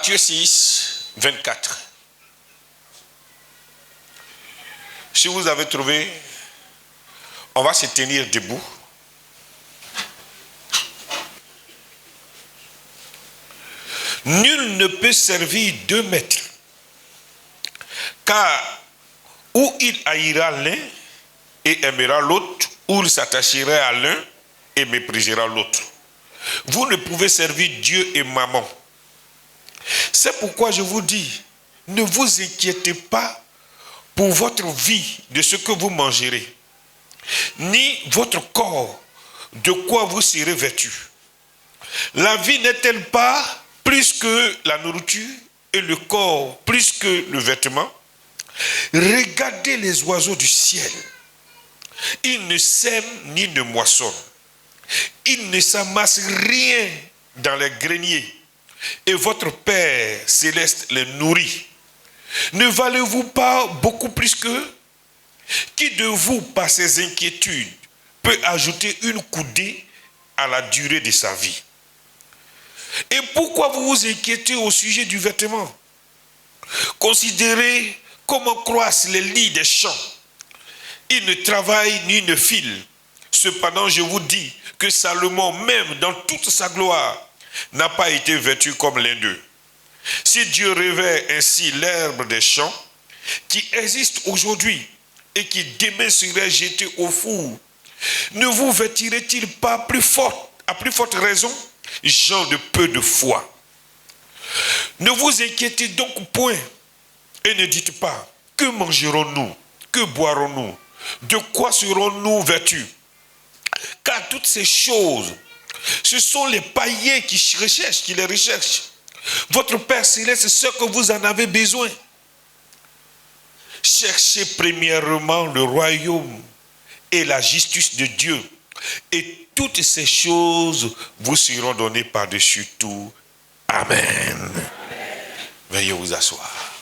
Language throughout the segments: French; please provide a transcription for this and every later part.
Matthieu 6, 24. Si vous avez trouvé, on va se tenir debout. Nul ne peut servir 2 maîtres, car ou il haïra l'un et aimera l'autre, ou il s'attacherait à l'un et méprisera l'autre. Vous ne pouvez servir Dieu et Mammon. C'est pourquoi je vous dis, ne vous inquiétez pas pour votre vie de ce que vous mangerez, ni votre corps de quoi vous serez vêtu. La vie n'est-elle pas plus que la nourriture et le corps plus que le vêtement? Regardez les oiseaux du ciel. Ils ne sèment ni ne moissonnent. Ils ne s'amassent rien dans les greniers. Et votre Père céleste les nourrit. Ne valez-vous pas beaucoup plus qu'eux? Qui de vous, par ses inquiétudes, peut ajouter une coudée à la durée de sa vie? Et pourquoi vous vous inquiétez au sujet du vêtement? Considérez comment croissent les lys des champs. Ils ne travaillent ni ne filent. Cependant, je vous dis que Salomon, même dans toute sa gloire, n'a pas été vêtu comme l'un d'eux. Si Dieu revêt ainsi l'herbe des champs, qui existe aujourd'hui et qui demain serait jetée au four, ne vous vêtirait-il pas à plus forte raison, gens de peu de foi? Ne vous inquiétez donc point et ne dites pas, que mangerons-nous, que boirons-nous, de quoi serons-nous vêtus? Car toutes ces choses, ce sont les païens qui les recherchent. Votre Père céleste sait que vous en avez besoin. Cherchez premièrement le royaume et la justice de Dieu, et toutes ces choses vous seront données par-dessus tout. Amen. Veuillez vous asseoir.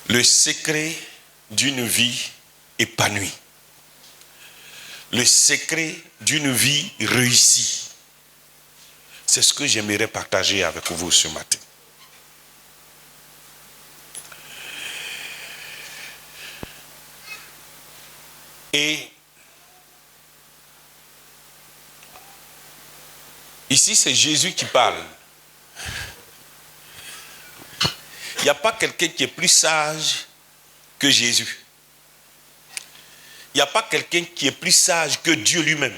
Le secret d'une vie épanouie. Le secret d'une vie réussie. C'est ce que j'aimerais partager avec vous ce matin. Et ici, c'est Jésus qui parle. Il n'y a pas quelqu'un qui est plus sage que Jésus. Il n'y a pas quelqu'un qui est plus sage que Dieu lui-même.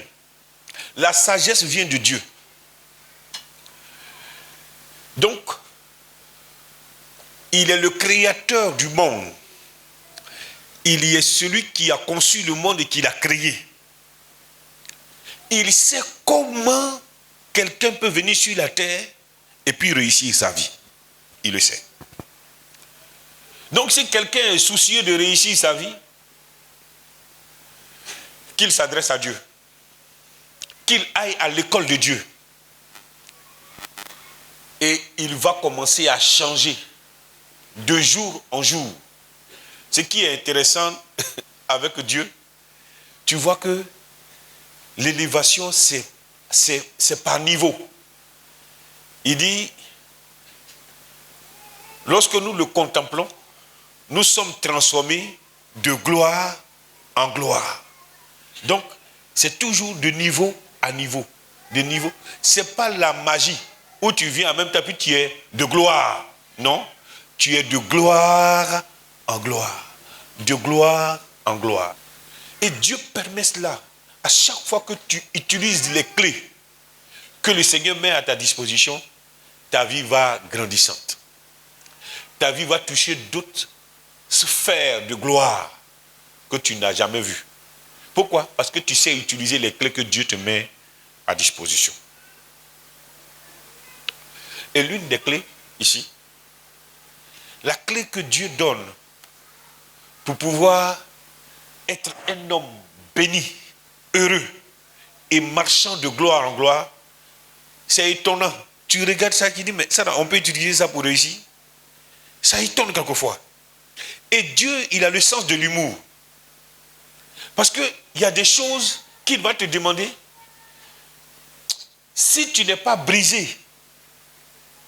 La sagesse vient de Dieu. Donc, il est le créateur du monde. Il est celui qui a conçu le monde et qui l'a créé. Il sait comment quelqu'un peut venir sur la terre et puis réussir sa vie. Il le sait. Donc si quelqu'un est soucieux de réussir sa vie, qu'il s'adresse à Dieu. Qu'il aille à l'école de Dieu. Et il va commencer à changer de jour en jour. Ce qui est intéressant avec Dieu, tu vois que l'élévation, c'est par niveau. Il dit, lorsque nous le contemplons, nous sommes transformés de gloire en gloire. Donc, c'est toujours de niveau à niveau. De niveau. Ce n'est pas la magie où tu viens en même temps puis tu es de gloire. Non, tu es de gloire en gloire. De gloire en gloire. Et Dieu permet cela. À chaque fois que tu utilises les clés que le Seigneur met à ta disposition, ta vie va grandissante. Ta vie va toucher d'autres sphères de gloire que tu n'as jamais vues. Pourquoi? Parce que tu sais utiliser les clés que Dieu te met à disposition. Et l'une des clés, ici, la clé que Dieu donne pour pouvoir être un homme béni, heureux et marchant de gloire en gloire, c'est étonnant. Tu regardes ça qui dit, mais ça, on peut utiliser ça pour réussir. Ça étonne quelquefois. Et Dieu, il a le sens de l'humour. Parce qu'il y a des choses qu'il va te demander. Si tu n'es pas brisé,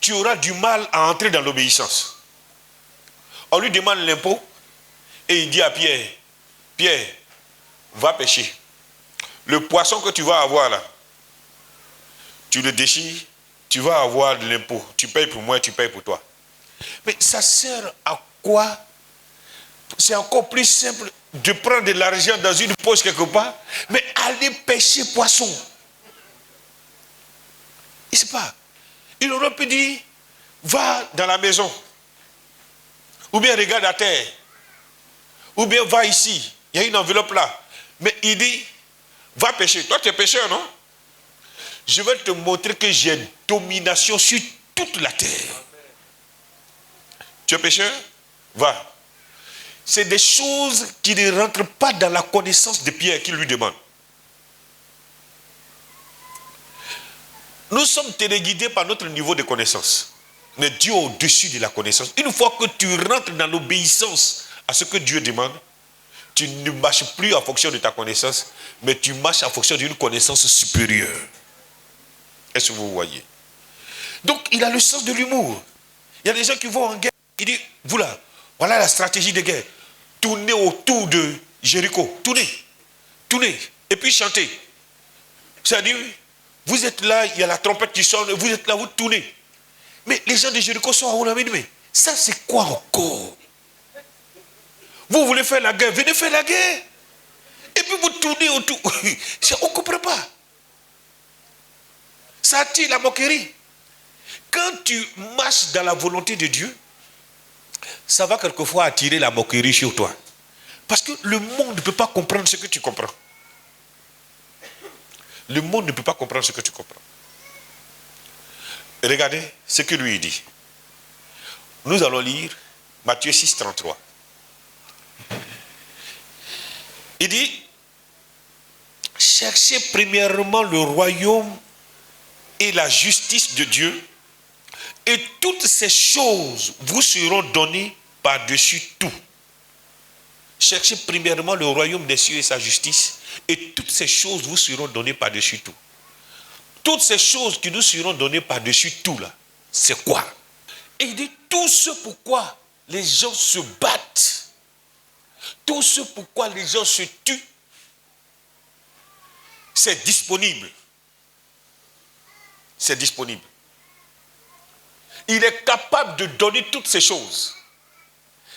tu auras du mal à entrer dans l'obéissance. On lui demande l'impôt et il dit à Pierre, Pierre, va pêcher. Le poisson que tu vas avoir là, tu le déchires, tu vas avoir de l'impôt. Tu payes pour moi, tu payes pour toi. Mais ça sert à quoi? C'est encore plus simple de prendre de l'argent dans une poche quelque part, mais aller pêcher poisson. Il ne sait pas. Il aurait pu dire, va dans la maison. Ou bien regarde à terre. Ou bien va ici. Il y a une enveloppe là. Mais il dit, va pêcher. Toi, tu es pêcheur, non? Je vais te montrer que j'ai domination sur toute la terre. Tu es pêcheur? Va. C'est des choses qui ne rentrent pas dans la connaissance de Pierre qui lui demande. Nous sommes téléguidés par notre niveau de connaissance. Mais Dieu est au-dessus de la connaissance. Une fois que tu rentres dans l'obéissance à ce que Dieu demande, tu ne marches plus en fonction de ta connaissance, mais tu marches en fonction d'une connaissance supérieure. Est-ce que vous voyez? Donc, il a le sens de l'humour. Il y a des gens qui vont en guerre. Il dit, vous là, voilà la stratégie de guerre. Tournez autour de Jéricho. Tournez. Tournez. Et puis chantez. C'est-à-dire, vous êtes là, il y a la trompette qui sonne, vous êtes là, vous tournez. Mais les gens de Jéricho sont à on a dit, mais ça c'est quoi encore? Vous voulez faire la guerre, venez faire la guerre. Et puis vous tournez autour. On ne comprend pas. Ça attire la moquerie. Quand tu marches dans la volonté de Dieu, ça va quelquefois attirer la moquerie sur toi. Parce que le monde ne peut pas comprendre ce que tu comprends. Le monde ne peut pas comprendre ce que tu comprends. Regardez ce que lui dit. Nous allons lire Matthieu 6, 33. Il dit, cherchez premièrement le royaume et la justice de Dieu, et toutes ces choses vous seront données par-dessus tout. Cherchez premièrement le royaume des cieux et sa justice, et toutes ces choses vous seront données par-dessus tout. Toutes ces choses qui nous seront données par-dessus tout là, c'est quoi? Et il dit, tout ce pourquoi les gens se battent, tout ce pourquoi les gens se tuent, c'est disponible. C'est disponible. Il est capable de donner toutes ces choses.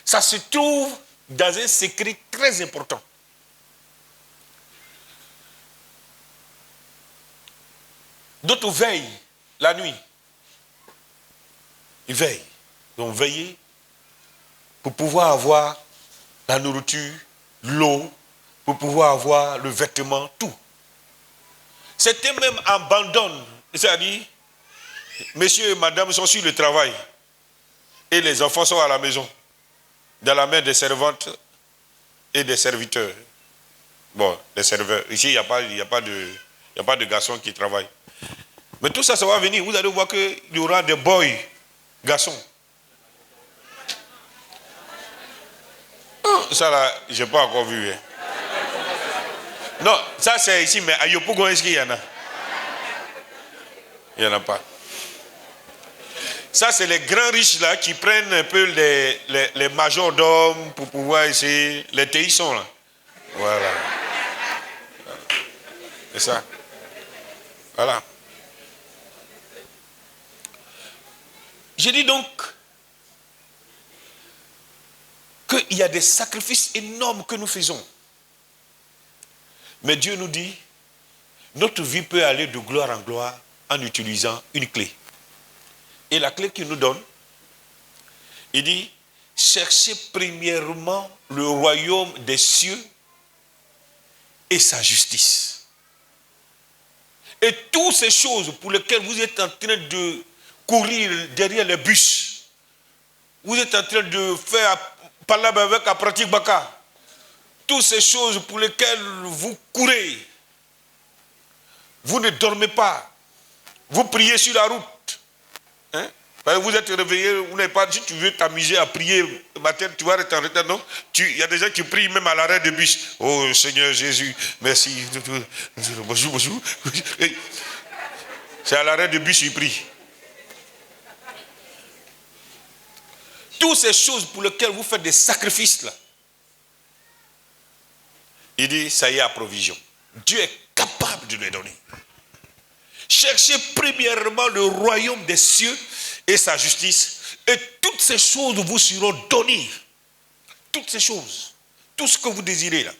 Ça se trouve dans un secret très important. D'autres veillent la nuit. Ils veillent. Donc veillez pour pouvoir avoir la nourriture, l'eau, pour pouvoir avoir le vêtement, tout. Certains même abandonnent. C'est-à-dire, messieurs et madame sont sur le travail et les enfants sont à la maison, dans la main des servantes et des serviteurs. Bon, des serveurs. Ici, il n'y a pas de garçons qui travaillent. Mais tout ça, ça va venir. Vous allez voir qu'il y aura des boys, garçons. Ça là, je n'ai pas encore vu. Hein. Non, ça c'est ici, mais à Yopougon, est-ce qu'il y en a? Il n'y en a pas. Ça, c'est les grands riches là qui prennent un peu les majordomes pour pouvoir essayer. Les théissons là. Voilà. C'est ça. Voilà. Je dis donc qu'il y a des sacrifices énormes que nous faisons. Mais Dieu nous dit, notre vie peut aller de gloire en gloire en utilisant une clé. Et la clé qu'il nous donne, il dit, cherchez premièrement le royaume des cieux et sa justice. Et toutes ces choses pour lesquelles vous êtes en train de courir derrière les bus, vous êtes en train de faire parler avec la pratique Baka, toutes ces choses pour lesquelles vous courez, vous ne dormez pas, vous priez sur la route. Hein? Vous êtes réveillé, vous n'avez pas, si tu veux t'amuser à prier le matin, tu vas être en retard, non? Il y a des gens qui prient même à l'arrêt de bus. Oh Seigneur Jésus, merci. Bonjour, bonjour. C'est à l'arrêt de bus, ils prient. Toutes ces choses pour lesquelles vous faites des sacrifices là. Il dit, ça y est, à provision. Dieu est capable de les donner. Cherchez premièrement le royaume des cieux et sa justice, et toutes ces choses vous seront données. Toutes ces choses, tout ce que vous désirez là,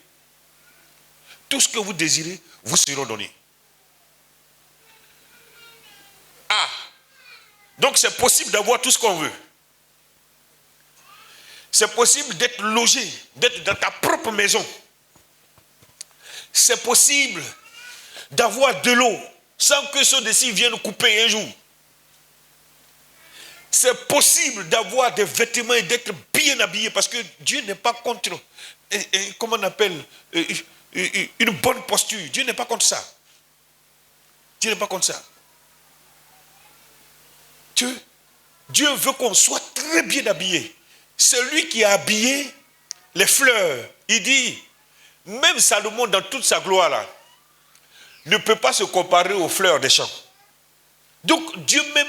tout ce que vous désirez vous seront donnés. Ah, donc c'est possible d'avoir tout ce qu'on veut. C'est possible d'être logé, d'être dans ta propre maison. C'est possible d'avoir de l'eau sans que ceux d'ici viennent couper un jour. C'est possible d'avoir des vêtements et d'être bien habillé parce que Dieu n'est pas contre, comment on appelle, une bonne posture. Dieu n'est pas contre ça. Dieu n'est pas contre ça. Dieu veut qu'on soit très bien habillé. Celui qui a habillé les fleurs, il dit, même Salomon dans toute sa gloire là, ne peut pas se comparer aux fleurs des champs. Donc Dieu même,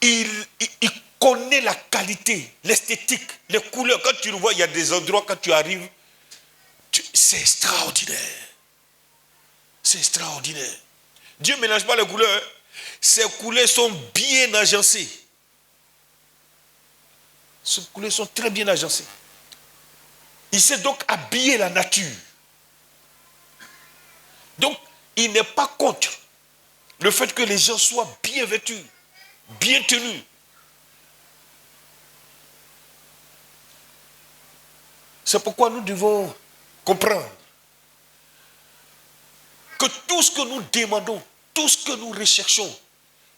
il connaît la qualité, l'esthétique, les couleurs. Quand tu le vois, il y a des endroits, quand tu arrives, c'est extraordinaire. C'est extraordinaire. Dieu ne mélange pas les couleurs. Ces couleurs sont bien agencées. Ces couleurs sont très bien agencées. Il sait donc habiller la nature. Donc, il n'est pas contre le fait que les gens soient bien vêtus, bien tenus. C'est pourquoi nous devons comprendre que tout ce que nous demandons, tout ce que nous recherchons,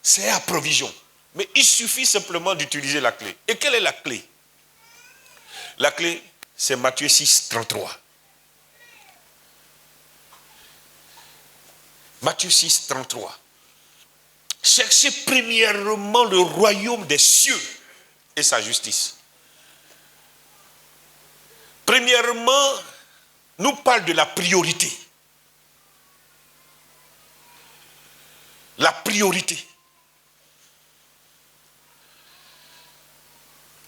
c'est à provision. Mais il suffit simplement d'utiliser la clé. Et quelle est la clé? La clé, c'est Matthieu 6, 33. Matthieu 6, 33. Cherchez premièrement le royaume des cieux et sa justice. Premièrement, nous parle de la priorité. La priorité.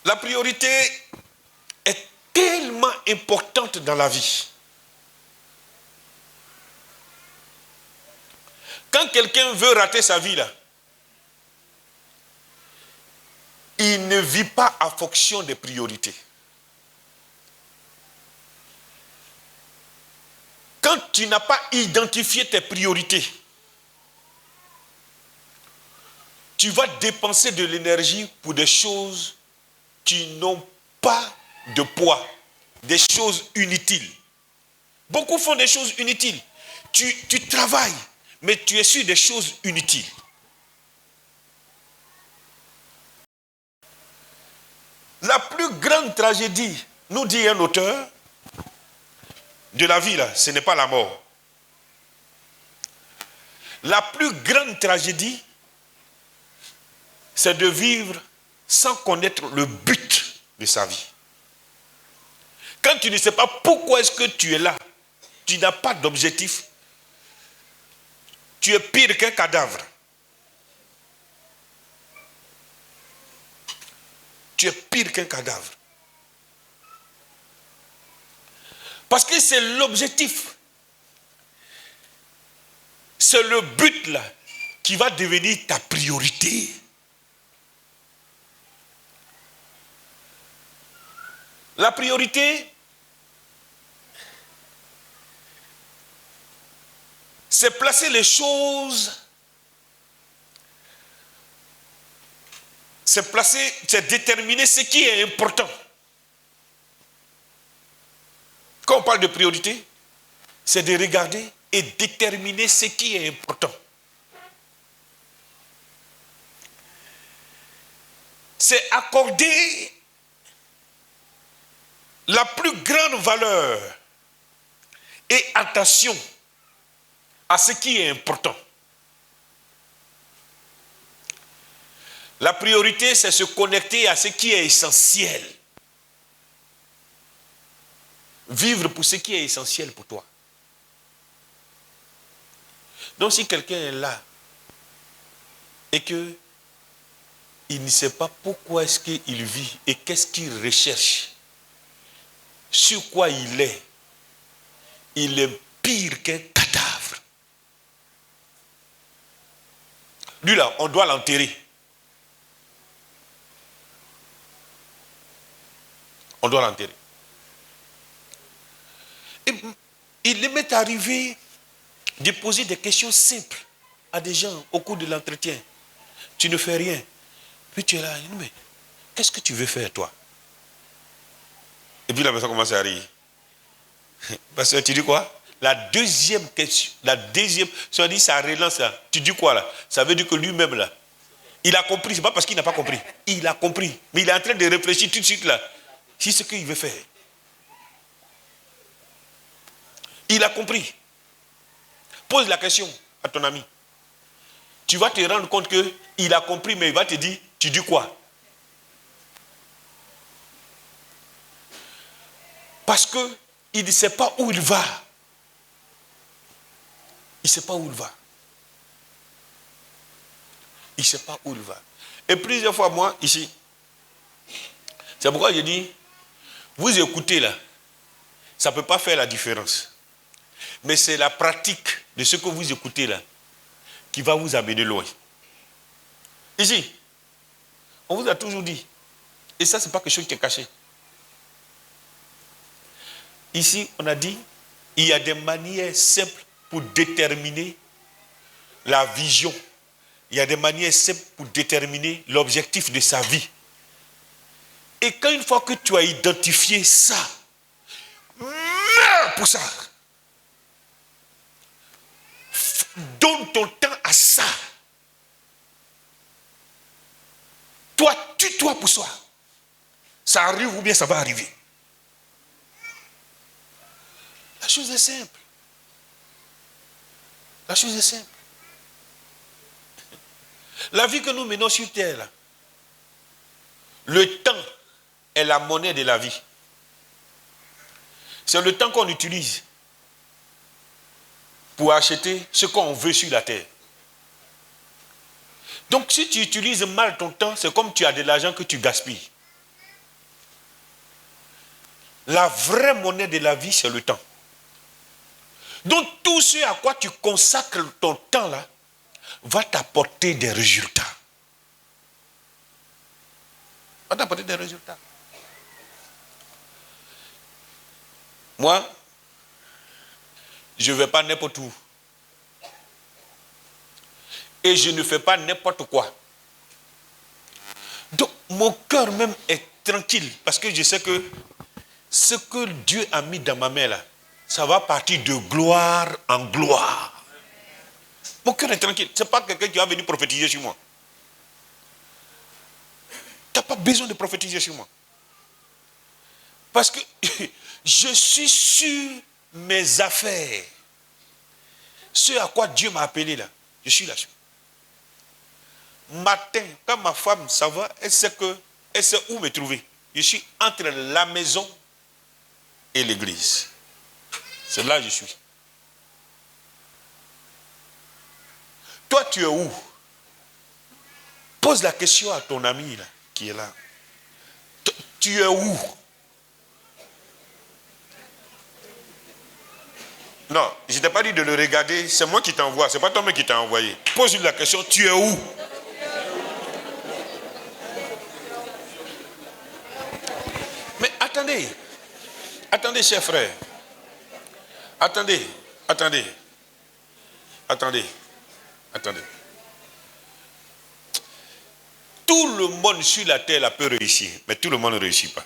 La priorité est tellement importante dans la vie. Quand quelqu'un veut rater sa vie là, il ne vit pas en fonction des priorités. Quand tu n'as pas identifié tes priorités, tu vas dépenser de l'énergie pour des choses qui n'ont pas de poids, des choses inutiles. Beaucoup font des choses inutiles. Tu travailles, mais tu es sur des choses inutiles. La plus grande tragédie, nous dit un auteur, de la vie, là, ce n'est pas la mort. La plus grande tragédie, c'est de vivre sans connaître le but de sa vie. Quand tu ne sais pas pourquoi est-ce que tu es là, tu n'as pas d'objectif, tu es pire qu'un cadavre. Tu es pire qu'un cadavre. Parce que c'est l'objectif. C'est le but là qui va devenir ta priorité. La priorité, c'est placer les choses, c'est déterminer ce qui est important. Quand on parle de priorité, c'est de regarder et déterminer ce qui est important. C'est accorder la plus grande valeur et attention à ce qui est important. La priorité, c'est se connecter à ce qui est essentiel. Vivre pour ce qui est essentiel pour toi. Donc si quelqu'un est là et que il ne sait pas pourquoi est-ce qu'il vit et qu'est-ce qu'il recherche, sur quoi il est pire qu'un cadavre. Lui là, on doit l'enterrer. On doit l'enterrer. Et il m'est arrivé de poser des questions simples à des gens au cours de l'entretien. Tu ne fais rien. Puis tu es là, mais qu'est-ce que tu veux faire toi? Et puis la personne commence à rire. Parce que tu dis quoi? La deuxième question, si on dit ça relance là, tu dis quoi là? Ça veut dire que lui-même là, il a compris, c'est pas parce qu'il n'a pas compris. Il a compris, mais il est en train de réfléchir tout de suite là, sur ce qu'il veut faire. Il a compris. Pose la question à ton ami. Tu vas te rendre compte qu'il a compris, mais il va te dire, tu dis quoi? Parce qu'il ne sait pas où il va. Il ne sait pas où il va. Il ne sait pas où il va. Et plusieurs fois, moi, ici, c'est pourquoi je dis, vous écoutez là, ça ne peut pas faire la différence. Mais c'est la pratique de ce que vous écoutez là qui va vous amener loin. Ici, on vous a toujours dit, et ça, ce n'est pas quelque chose qui est caché. Ici, on a dit, il y a des manières simples pour déterminer la vision. Il y a des manières simples pour déterminer l'objectif de sa vie. Et quand une fois que tu as identifié ça, meurs pour ça. Donne ton temps à ça. Toi, tue-toi pour ça. Ça arrive ou bien ça va arriver. La chose est simple. La chose est simple. La vie que nous menons sur terre, là, le temps est la monnaie de la vie. C'est le temps qu'on utilise pour acheter ce qu'on veut sur la terre. Donc si tu utilises mal ton temps, c'est comme tu as de l'argent que tu gaspilles. La vraie monnaie de la vie, c'est le temps. Donc tout ce à quoi tu consacres ton temps là, va t'apporter des résultats. Va t'apporter des résultats. Moi, je ne vais pas n'importe où. Et je ne fais pas n'importe quoi. Donc, mon cœur même est tranquille. Parce que je sais que ce que Dieu a mis dans ma main là, ça va partir de gloire en gloire. Mon cœur est tranquille. Ce n'est pas quelqu'un qui va venir prophétiser sur moi. Tu n'as pas besoin de prophétiser sur moi. Parce que je suis sur mes affaires. Ce à quoi Dieu m'a appelé là, je suis là-dessus. Matin, quand ma femme, ça va, elle sait où me trouver. Je suis entre la maison et l'église. C'est là que je suis. Toi, tu es où? Pose la question à ton ami là, qui est là. Tu es où? Non, je ne t'ai pas dit de le regarder, c'est moi qui t'envoie, c'est pas toi-même qui t'as envoyé. Pose-lui la question, tu es où? Mais attendez, chers frères. Attendez. Tout le monde sur la terre là peut réussir, mais tout le monde ne réussit pas.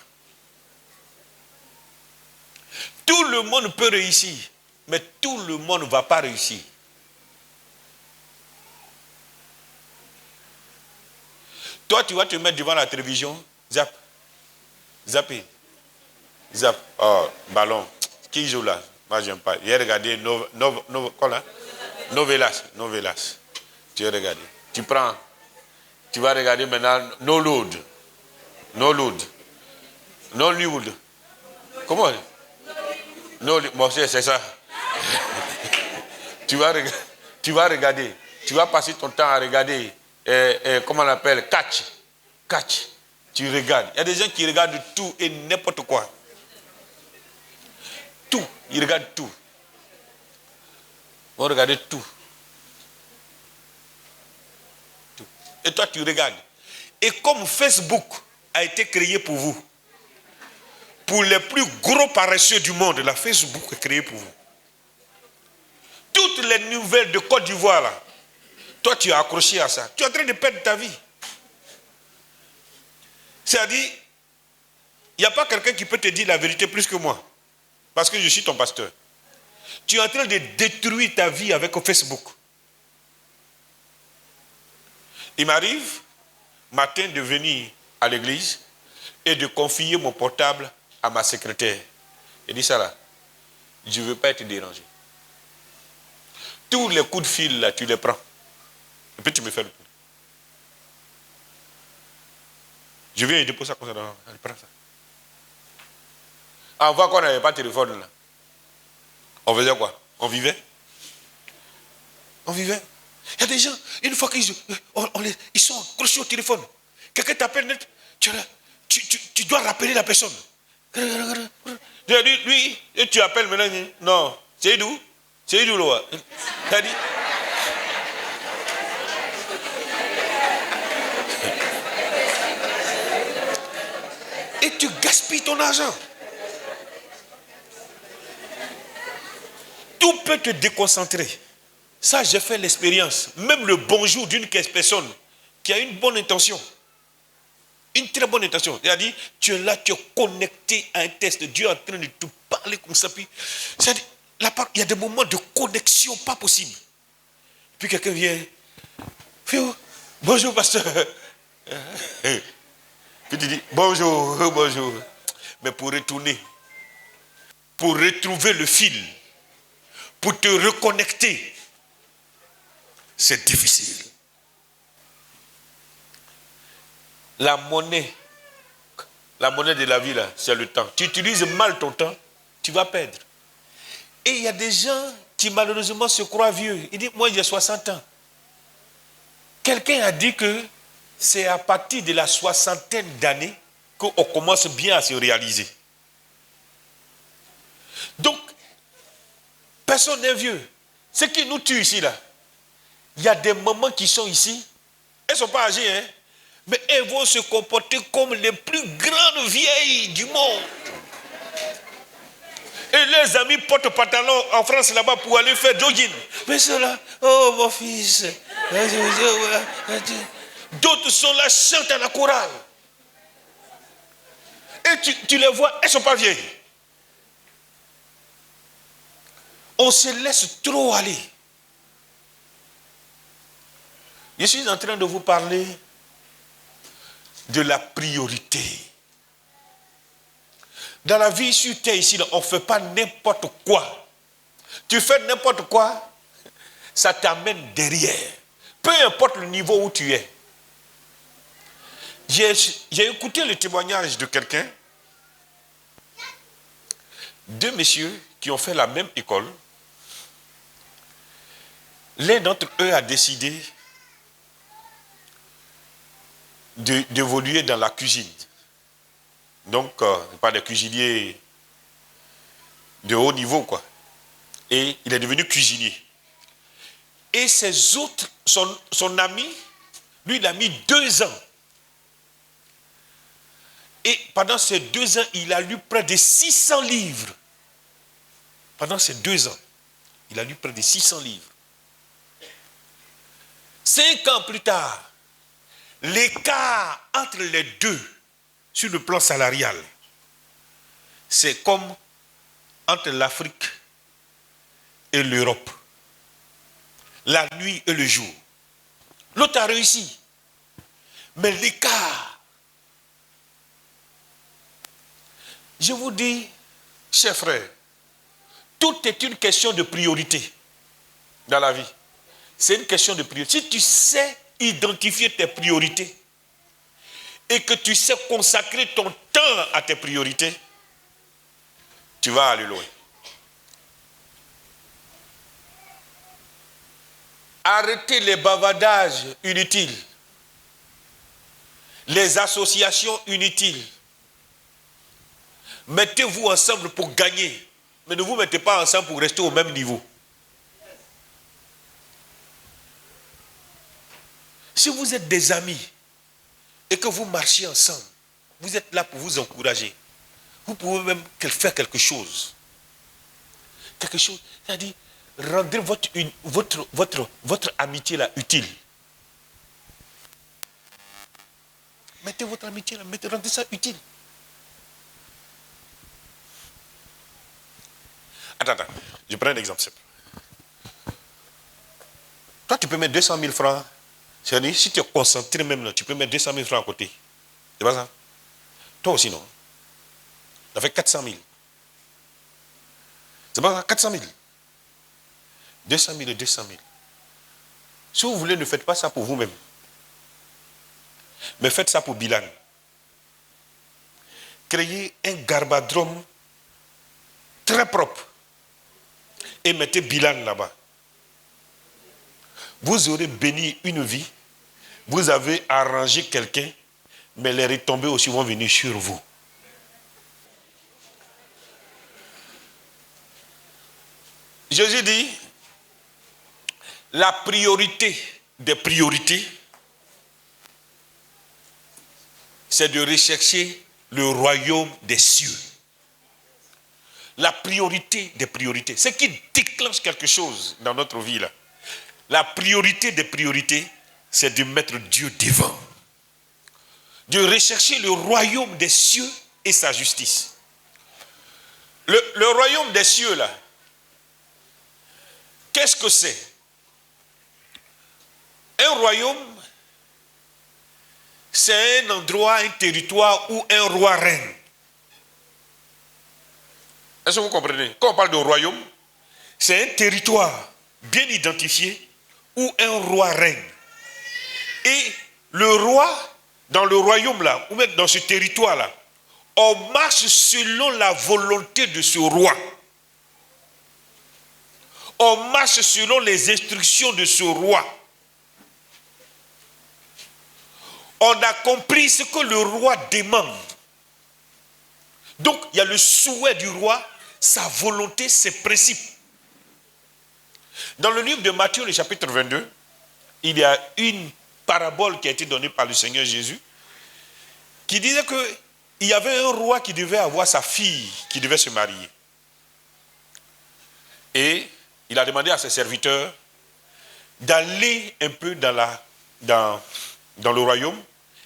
Tout le monde peut réussir, mais tout le monde ne va pas réussir. Toi, tu vas te mettre devant la télévision, zap, oh, ballon, qui joue là? Moi, j'aime pas. J'ai regardé Novelas. Tu as regardé. Tu prends Tu vas regarder maintenant Nollywood. Nollywood. Nollywood. Comment? Nollywood. Bon, c'est ça. Tu vas regarder. Tu vas passer ton temps à regarder. Comment on appelle? Catch. Catch. Tu regardes. Il y a des gens qui regardent tout et n'importe quoi. Tout. Ils regardent tout. Ils vont regarder tout. Et toi, tu regardes. Et comme Facebook a été créé pour vous, pour les plus gros paresseux du monde, la Facebook est créée pour vous. Toutes les nouvelles de Côte d'Ivoire, là, toi, tu es accroché à ça. Tu es en train de perdre ta vie. C'est-à-dire, il n'y a pas quelqu'un qui peut te dire la vérité plus que moi. Parce que je suis ton pasteur. Tu es en train de détruire ta vie avec Facebook. Il m'arrive, matin, de venir à l'église et de confier mon portable à ma secrétaire. Il dit ça là, je ne veux pas être dérangé. Tous les coups de fil là, tu les prends. Et puis tu me fais le tour. Je viens et dépose ça comme ça. Non, elle prend ça. On voit qu'on n'avait pas de téléphone là. On faisait quoi? On vivait? On vivait. Il y a des gens, une fois qu'ils sont accrochés au téléphone, quelqu'un t'appelle net, tu dois rappeler la personne. Lui, et tu appelles maintenant, non, c'est d'où? C'est d'où là? T'as dit? Et tu gaspilles ton argent. Tout peut te déconcentrer. Ça, j'ai fait l'expérience. Même le bonjour d'une personne qui a une bonne intention. Une très bonne intention. Il a dit, tu es là, tu es connecté à un test. Dieu est en train de te parler comme ça. Puis, il y a des moments de connexion pas possible. Puis quelqu'un vient. Bonjour, pasteur. Puis tu dis, bonjour, bonjour. Mais pour retourner, pour retrouver le fil, pour te reconnecter, c'est difficile. La monnaie de la vie, là, c'est le temps. Tu utilises mal ton temps, tu vas perdre. Et il y a des gens qui malheureusement se croient vieux. Ils disent, moi j'ai 60 ans. Quelqu'un a dit que c'est à partir de la soixantaine d'années qu'on commence bien à se réaliser. Donc, personne n'est vieux. Ce qui nous tue ici, là, il y a des mamans qui sont ici, elles ne sont pas âgées, hein, mais elles vont se comporter comme les plus grandes vieilles du monde. Et les amis portent pantalon en France là-bas pour aller faire jogging. Mais cela, oh mon fils. D'autres sont là, chantent à la chorale. Et tu les vois, elles ne sont pas vieilles. On se laisse trop aller. Je suis en train de vous parler de la priorité. Dans la vie sur terre ici, on ne fait pas n'importe quoi. Tu fais n'importe quoi, ça t'amène derrière. Peu importe le niveau où tu es. J'ai écouté le témoignage de quelqu'un, deux messieurs qui ont fait la même école. L'un d'entre eux a décidé d'évoluer dans la cuisine. Donc, pas des cuisiniers de haut niveau, quoi. Et il est devenu cuisinier. Et ses autres, son ami, lui, il a mis 2 ans. Et pendant ces 2 ans, il a lu près de 600 livres. Pendant ces 2 ans, il a lu près de 600 livres. 5 ans plus tard, l'écart entre les deux, sur le plan salarial, c'est comme entre l'Afrique et l'Europe. La nuit et le jour. L'autre a réussi. Mais l'écart. Je vous dis, chers frères, tout est une question de priorité dans la vie. C'est une question de priorité. Si tu sais identifier tes priorités et que tu sais consacrer ton temps à tes priorités, tu vas aller loin. Arrêtez les bavardages inutiles, les associations inutiles. Mettez-vous ensemble pour gagner, mais ne vous mettez pas ensemble pour rester au même niveau. Si vous êtes des amis et que vous marchez ensemble, vous êtes là pour vous encourager. Vous pouvez même faire quelque chose. Quelque chose, c'est-à-dire, rendez votre amitié là utile. Mettez votre amitié là, rendez ça utile. Attends, je prends un exemple simple. Toi, tu peux mettre 200 000 francs. C'est-à-dire, si tu es concentré même là, tu peux mettre 200 000 francs à côté. C'est pas ça? Toi aussi, non? Ça fait 400 000. C'est pas ça? 400 000. 200 000 et 200 000. Si vous voulez, ne faites pas ça pour vous-même. Mais faites ça pour Bilan. Créez un garbadrome très propre. Et mettez Bilan là-bas. Vous aurez béni une vie. Vous avez arrangé quelqu'un. Mais les retombées aussi vont venir sur vous. Jésus dit, la priorité des priorités, c'est de rechercher le royaume des cieux. La priorité des priorités, ce qui déclenche quelque chose dans notre vie là. La priorité des priorités, c'est de mettre Dieu devant. De rechercher le royaume des cieux et sa justice. Le royaume des cieux là, qu'est-ce que c'est? Un royaume, c'est un endroit, un territoire où un roi règne. Est-ce que vous comprenez? Quand on parle de royaume, c'est un territoire bien identifié où un roi règne. Et le roi, dans le royaume là, ou même dans ce territoire là, on marche selon la volonté de ce roi. On marche selon les instructions de ce roi. On a compris ce que le roi demande. Donc, il y a le souhait du roi, sa volonté, ses principes. Dans le livre de Matthieu, le chapitre 22, il y a une parabole qui a été donnée par le Seigneur Jésus, qui disait qu'il y avait un roi qui devait avoir sa fille, qui devait se marier. Et il a demandé à ses serviteurs d'aller un peu dans le royaume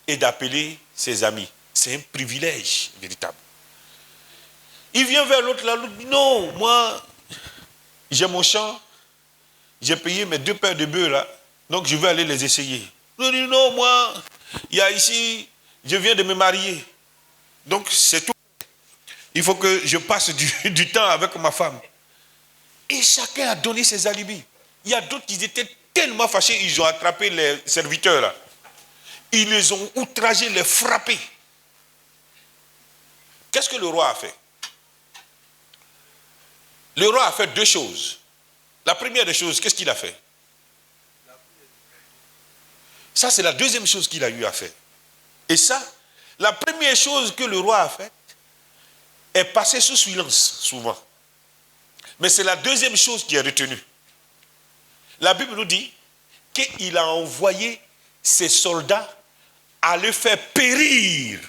et d'appeler ses amis. C'est un privilège véritable. Il vient vers l'autre là, l'autre dit non, moi, j'ai mon champ, j'ai payé mes 2 paires de bœufs là, donc je vais aller les essayer. Il dit non, moi, il y a ici, je viens de me marier, donc c'est tout. Il faut que je passe du temps avec ma femme. Et chacun a donné ses alibis. Il y a d'autres qui étaient tellement fâchés, ils ont attrapé les serviteurs là. Ils les ont outragés, les frappés. Qu'est-ce que le roi a fait? Le roi a fait 2 choses. La première des choses, qu'est-ce qu'il a fait? Ça, c'est la deuxième chose qu'il a eu à faire. Et ça, la première chose que le roi a faite est passée sous silence, souvent. Mais c'est la deuxième chose qui est retenue. La Bible nous dit qu'il a envoyé ses soldats à le faire périr.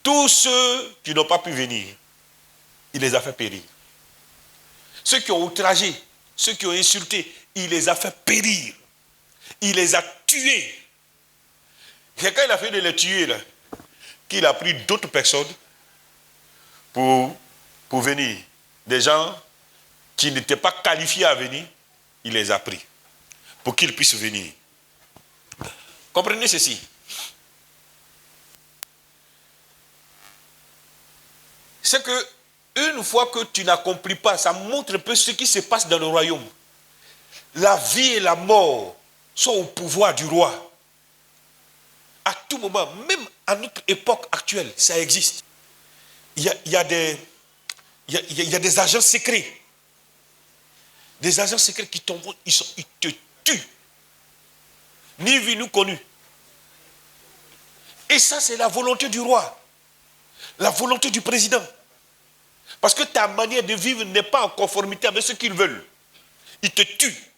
Tous ceux qui n'ont pas pu venir, il les a fait périr. Ceux qui ont outragé, ceux qui ont insulté, il les a fait périr. Il les a tués. C'est quand il a fait de les tuer là, qu'il a pris d'autres personnes pour venir. Des gens qui n'étaient pas qualifiés à venir, il les a pris pour qu'ils puissent venir. Comprenez ceci. C'est que une fois que tu n'accomplis pas, ça montre un peu ce qui se passe dans le royaume. La vie et la mort sont au pouvoir du roi. À tout moment, même à notre époque actuelle, ça existe. Il y a des agents secrets. Des agents secrets qui tombent, ils te tuent. Ni vu, ni connu. Et ça, c'est la volonté du roi. La volonté du président. Parce que ta manière de vivre n'est pas en conformité avec ce qu'ils veulent. Ils te tuent.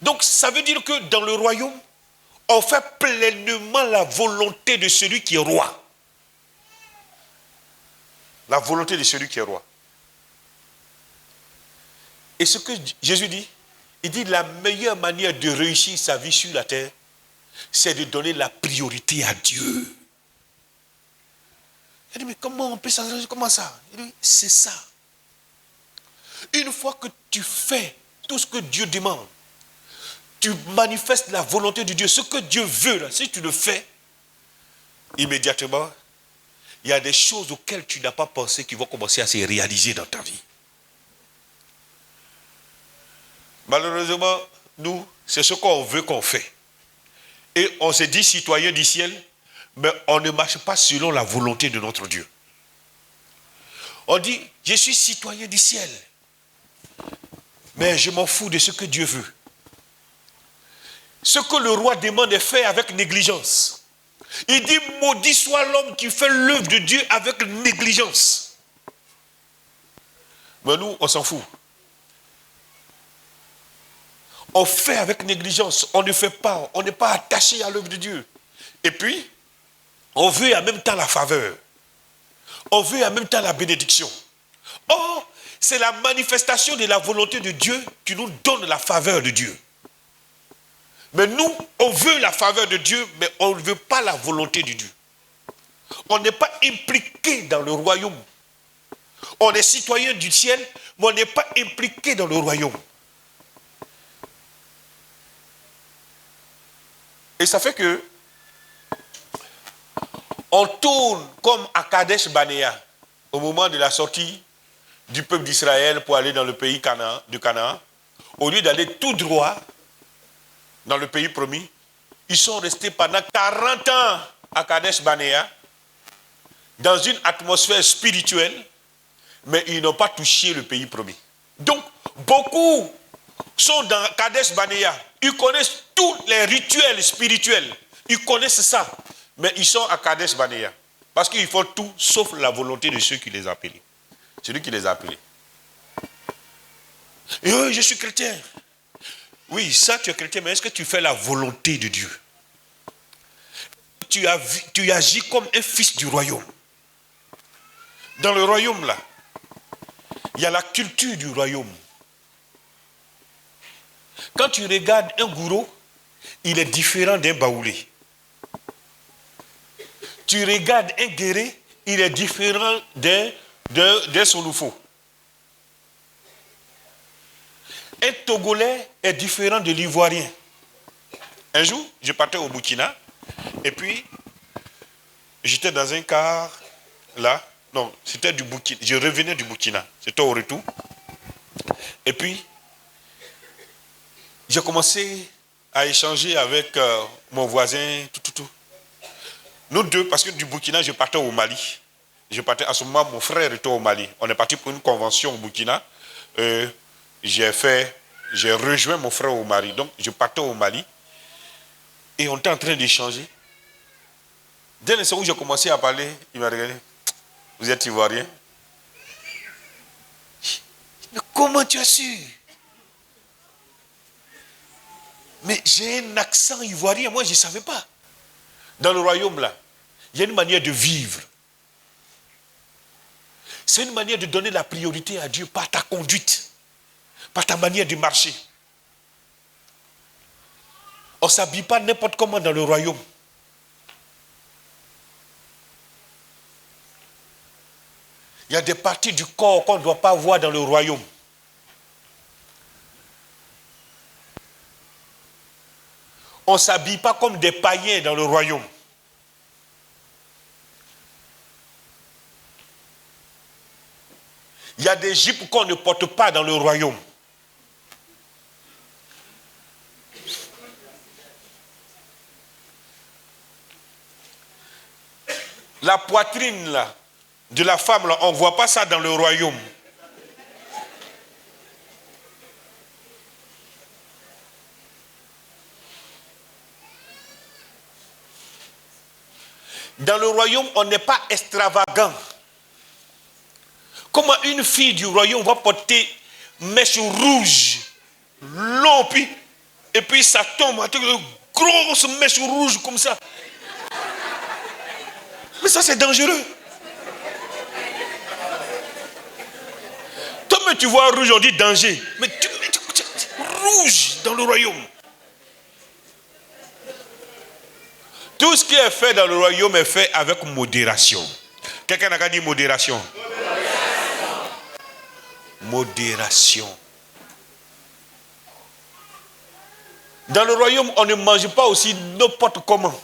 Donc, ça veut dire que dans le royaume, on fait pleinement la volonté de celui qui est roi. La volonté de celui qui est roi. Et ce que Jésus dit, il dit la meilleure manière de réussir sa vie sur la terre, c'est de donner la priorité à Dieu. Il dit, mais comment on peut s'arranger? Comment ça? Il dit, c'est ça. Une fois que tu fais tout ce que Dieu demande, tu manifestes la volonté de Dieu, ce que Dieu veut, là, si tu le fais, immédiatement, il y a des choses auxquelles tu n'as pas pensé qui vont commencer à se réaliser dans ta vie. Malheureusement, nous, c'est ce qu'on veut qu'on fait. Et on se dit citoyen du ciel, mais on ne marche pas selon la volonté de notre Dieu. On dit, je suis citoyen du ciel, mais je m'en fous de ce que Dieu veut. Ce que le roi demande est fait avec négligence. Il dit, maudit soit l'homme qui fait l'œuvre de Dieu avec négligence. Mais nous, on s'en fout. On fait avec négligence, on ne fait pas, on n'est pas attaché à l'œuvre de Dieu. Et puis, on veut en même temps la faveur. On veut en même temps la bénédiction. Or, c'est la manifestation de la volonté de Dieu qui nous donne la faveur de Dieu. Mais nous, on veut la faveur de Dieu, mais on ne veut pas la volonté de Dieu. On n'est pas impliqué dans le royaume. On est citoyen du ciel, mais on n'est pas impliqué dans le royaume. Et ça fait que on tourne comme à Kadesh Barnea au moment de la sortie du peuple d'Israël pour aller dans le pays de Canaan. Au lieu d'aller tout droit dans le pays promis, ils sont restés pendant 40 ans à Kadesh Barnea dans une atmosphère spirituelle, mais ils n'ont pas touché le pays promis. Donc, beaucoup sont dans Kadesh Barnea. Ils connaissent tous les rituels spirituels. Ils connaissent ça. Mais ils sont à Kadesh Barnea. Parce qu'ils font tout sauf la volonté de ceux qui les ont appelés. Celui qui les a appelés. Et oui, je suis chrétien. Oui, ça tu es chrétien, mais est-ce que tu fais la volonté de Dieu? Tu agis comme un fils du royaume. Dans le royaume là, il y a la culture du royaume. Quand tu regardes un gourou, il est différent d'un baoulé. Tu regardes un guerrier, il est différent d'un Soloufo. Un Togolais est différent de l'Ivoirien. Un jour, je partais au Burkina, et puis, j'étais dans un car, là, non, c'était du Burkina, je revenais du Burkina, c'était au retour. Et puis, j'ai commencé à échanger avec mon voisin, tout. Nous deux, parce que du Burkina, je partais au Mali. Je partais à ce moment, mon frère était au Mali. On est parti pour une convention au Burkina. J'ai rejoint mon frère au Mali. Donc, je partais au Mali. Et on était en train d'échanger. Dès l'instant où j'ai commencé à parler, il m'a regardé. Vous êtes Ivoirien? Mais comment tu as su? Mais j'ai un accent ivoirien, moi je ne savais pas. Dans le royaume là, il y a une manière de vivre. C'est une manière de donner la priorité à Dieu par ta conduite, par ta manière de marcher. On ne s'habille pas n'importe comment dans le royaume. Il y a des parties du corps qu'on ne doit pas voir dans le royaume. On ne s'habille pas comme des païens dans le royaume. Il y a des jupes qu'on ne porte pas dans le royaume. La poitrine là, de la femme, là, on ne voit pas ça dans le royaume. Dans le royaume, on n'est pas extravagant. Comment une fille du royaume va porter mèche rouge, long, et puis ça tombe, une grosse mèche rouge comme ça. Mais ça, c'est dangereux. Toi, mais tu vois rouge, on dit danger. Mais tu rouge dans le royaume. Tout ce qui est fait dans le royaume est fait avec modération. Quelqu'un n'a qu'à dire modération. Modération. Dans le royaume, on ne mange pas aussi n'importe comment.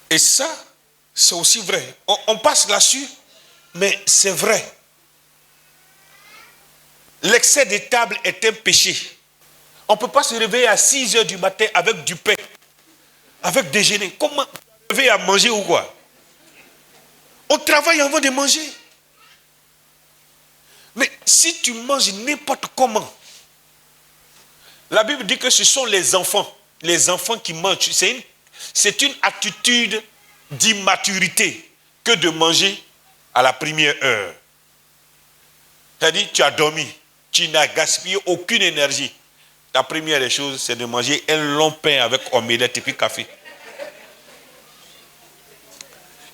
Et ça, c'est aussi vrai. On passe là-dessus, mais c'est vrai. L'excès des tables est un péché. On ne peut pas se réveiller à 6 heures du matin avec du pain, avec déjeuner. Comment se réveiller à manger ou quoi? On travaille avant de manger. Mais si tu manges n'importe comment, la Bible dit que ce sont les enfants qui mangent. C'est une attitude d'immaturité que de manger à la première heure. C'est-à-dire, tu as dormi, tu n'as gaspillé aucune énergie. La première des choses, c'est de manger un long pain avec omelette et puis café.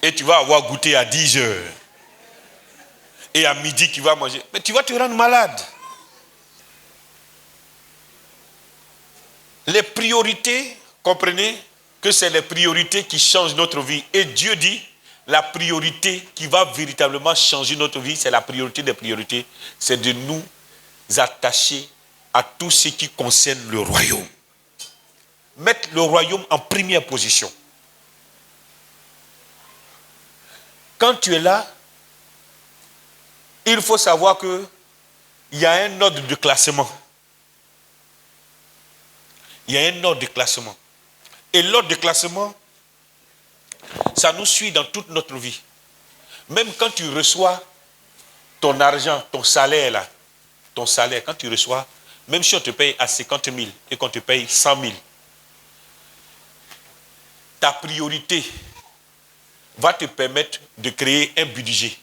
Et tu vas avoir goûté à 10 heures. Et à midi, tu vas manger. Mais tu vas te rendre malade. Les priorités, comprenez que c'est les priorités qui changent notre vie. Et Dieu dit, la priorité qui va véritablement changer notre vie, c'est la priorité des priorités, c'est de nous attacher à tout ce qui concerne le royaume. Mettre le royaume en première position. Quand tu es là, il faut savoir qu'il y a un ordre de classement. Il y a un ordre de classement. Et l'ordre de classement, ça nous suit dans toute notre vie. Même quand tu reçois ton argent, ton salaire là, ton salaire, quand tu reçois, même si on te paye à 50 000 et qu'on te paye 100 000, ta priorité va te permettre de créer un budget.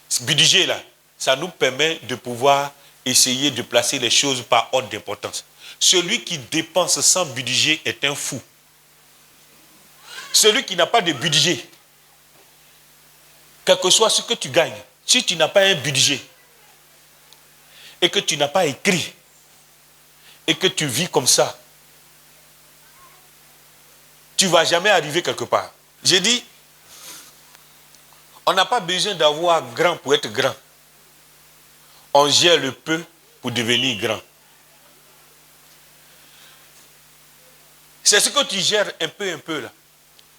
Ce budget là, ça nous permet de pouvoir essayer de placer les choses par ordre d'importance. Celui qui dépense sans budget est un fou. Celui qui n'a pas de budget, quel que soit ce que tu gagnes, si tu n'as pas un budget et que tu n'as pas écrit et que tu vis comme ça, tu ne vas jamais arriver quelque part. J'ai dit, on n'a pas besoin d'avoir grand pour être grand. On gère le peu pour devenir grand. C'est ce que tu gères un peu là.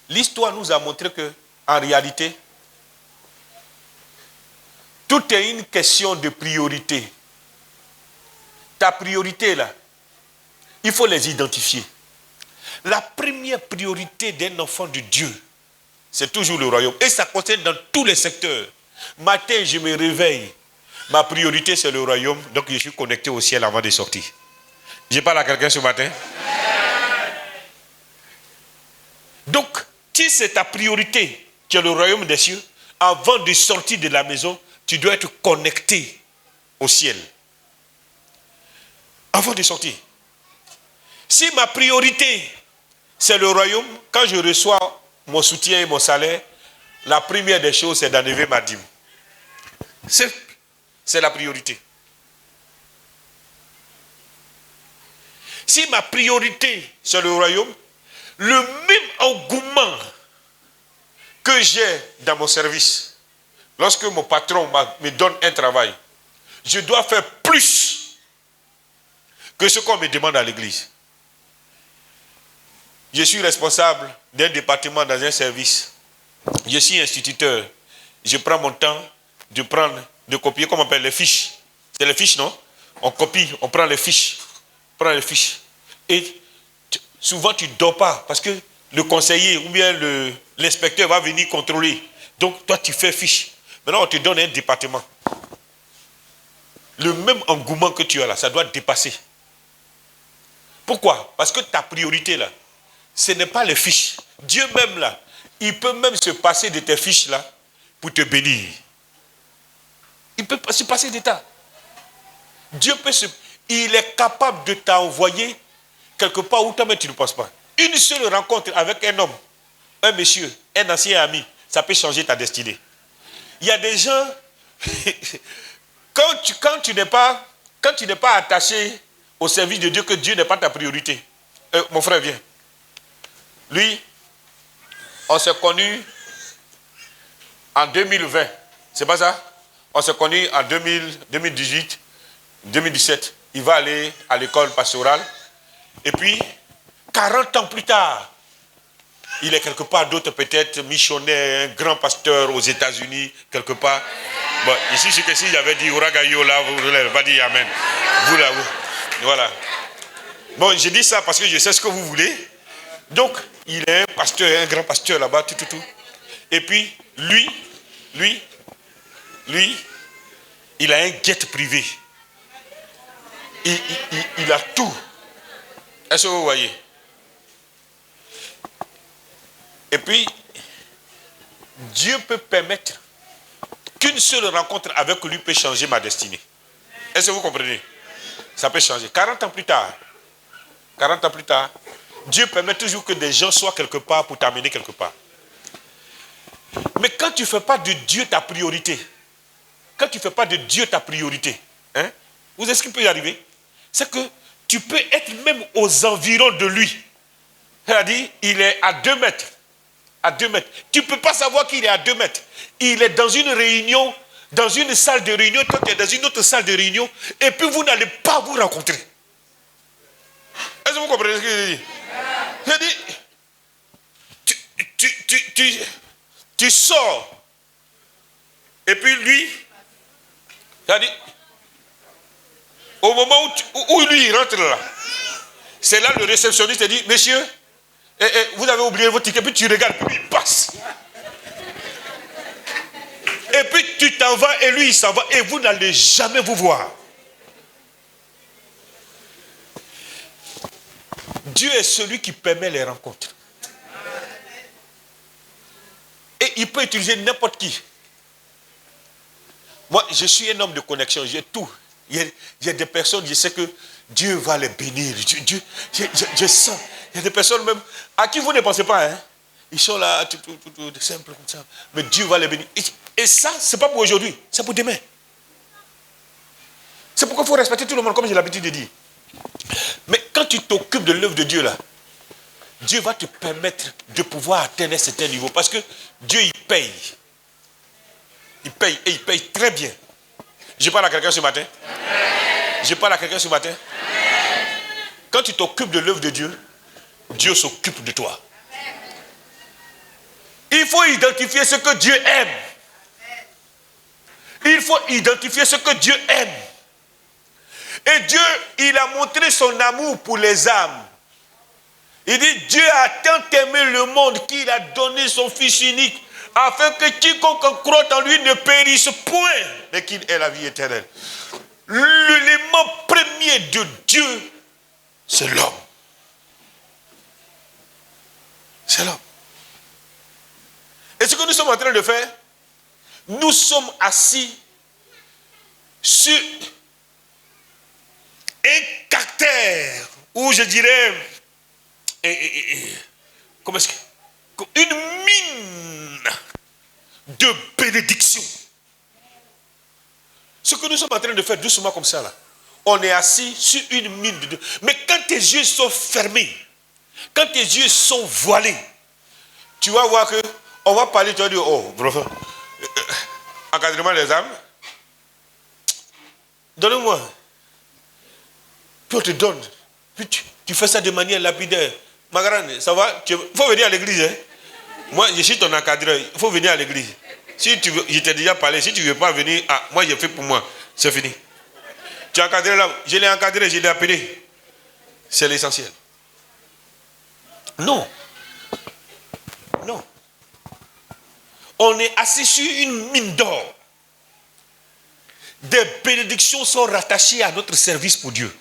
L'histoire nous a montré que, en réalité, tout est une question de priorité. Ta priorité là, il faut les identifier. La première priorité d'un enfant de Dieu, c'est toujours le royaume. Et ça concerne dans tous les secteurs. Matin, je me réveille. Ma priorité, c'est le royaume. Donc, je suis connecté au ciel avant de sortir. Je parle à quelqu'un ce matin. Donc, si c'est ta priorité, qui est le royaume des cieux, avant de sortir de la maison, tu dois être connecté au ciel. Avant de sortir. Si ma priorité, c'est le royaume, quand je reçois mon soutien et mon salaire, la première des choses, c'est d'enlever ma dîme. C'est la priorité. Si ma priorité, c'est le royaume, le même engouement que j'ai dans mon service, lorsque mon patron me donne un travail, je dois faire plus que ce qu'on me demande à l'église. Je suis responsable d'un département dans un service. Je suis instituteur. Je prends mon temps de copier, comment on appelle les fiches. C'est les fiches, non? On copie, on prend les fiches. Et souvent tu ne dors pas parce que le conseiller ou bien l'inspecteur va venir contrôler. Donc toi tu fais fiche. Maintenant on te donne un département. Le même engouement que tu as là, ça doit dépasser. Pourquoi? Parce que ta priorité là, ce n'est pas les fiches. Dieu même là, il peut même se passer de tes fiches là pour te bénir. Il peut se passer d'état. Il est capable de t'envoyer quelque part où toi-même tu ne penses pas. Une seule rencontre avec un homme, un monsieur, un ancien ami, ça peut changer ta destinée. Il y a des gens, quand tu n'es pas attaché au service de Dieu, que Dieu n'est pas ta priorité. Mon frère, viens. Lui, on s'est connus en 2020. C'est pas ça? On s'est connus en 2018, 2017. Il va aller à l'école pastorale. Et puis, 40 ans plus tard, il est quelque part d'autre, peut-être missionnaire, un grand pasteur aux États-Unis, quelque part. Bon, ici, c'est que si j'avais dit Uragayo là, vous n'avez pas dit Amen. Vous là, voilà. Bon, je dis ça parce que je sais ce que vous voulez. Donc, il est un pasteur, un grand pasteur là-bas, tout. Et puis, lui, il a un jet privé. Il a tout. Est-ce que vous voyez? Et puis, Dieu peut permettre qu'une seule rencontre avec lui peut changer ma destinée. Est-ce que vous comprenez? Ça peut changer. 40 ans plus tard, Dieu permet toujours que des gens soient quelque part pour t'amener quelque part. Mais quand tu ne fais pas de Dieu ta priorité, hein, vous savez ce qui peut y arriver? C'est que tu peux être même aux environs de lui. C'est-à-dire, il est à 2 mètres. Tu ne peux pas savoir qu'il est à 2 mètres. Il est dans une réunion, dans une salle de réunion, toi tu es dans une autre salle de réunion, et puis vous n'allez pas vous rencontrer. Est-ce que vous comprenez ce que je dis? Je dis, tu sors, et puis lui, c'est-à-dire, au moment où lui il rentre là, c'est là le réceptionniste dit, monsieur, vous avez oublié votre ticket, puis tu regardes, puis il passe. Et puis tu t'en vas et lui il s'en va et vous n'allez jamais vous voir. Dieu est celui qui permet les rencontres. Et il peut utiliser n'importe qui. Moi, je suis un homme de connexion, j'ai tout. Il y a des personnes, je sais que Dieu va les bénir. Je sens. Il y a des personnes même à qui vous ne pensez pas. Hein? Ils sont là, tout simple comme ça. Mais Dieu va les bénir. Et ça, ce n'est pas pour aujourd'hui, c'est pour demain. C'est pourquoi il faut respecter tout le monde, comme j'ai l'habitude de dire. Mais quand tu t'occupes de l'œuvre de Dieu là, Dieu va te permettre de pouvoir atteindre un certain niveau. Parce que Dieu, il paye. Il paye, et il paye très bien. Je parle à quelqu'un ce matin. Quand tu t'occupes de l'œuvre de Dieu, Dieu s'occupe de toi. Il faut identifier ce que Dieu aime. Et Dieu, il a montré son amour pour les âmes. Il dit, Dieu a tant aimé le monde qu'il a donné son Fils unique, afin que quiconque croit en lui ne périsse point, mais qu'il ait la vie éternelle. L'élément premier de Dieu, c'est l'homme. C'est l'homme. Et ce que nous sommes en train de faire, nous sommes assis sur un caractère, ou je dirais, comment est-ce que, une mine de bénédiction. Ce que nous sommes en train de faire doucement comme ça, là, on est assis sur une mine de Dieu. Mais quand tes yeux sont fermés, quand tes yeux sont voilés, tu vas voir que on va parler, tu vas dire, oh, bravo, encadrement des âmes, donne-moi. Puis on te donne. Puis tu fais ça de manière lapidaire. Ma grande, ça va? Il faut venir à l'église. Hein? Moi, je suis ton encadreur. Il faut venir à l'église. Si tu veux, je t'ai déjà parlé. Si tu ne veux pas venir, moi, j'ai fait pour moi. C'est fini. Tu as encadré là. Je l'ai encadré, je l'ai appelé. C'est l'essentiel. Non. On est assis sur une mine d'or. Des bénédictions sont rattachées à notre service pour Dieu.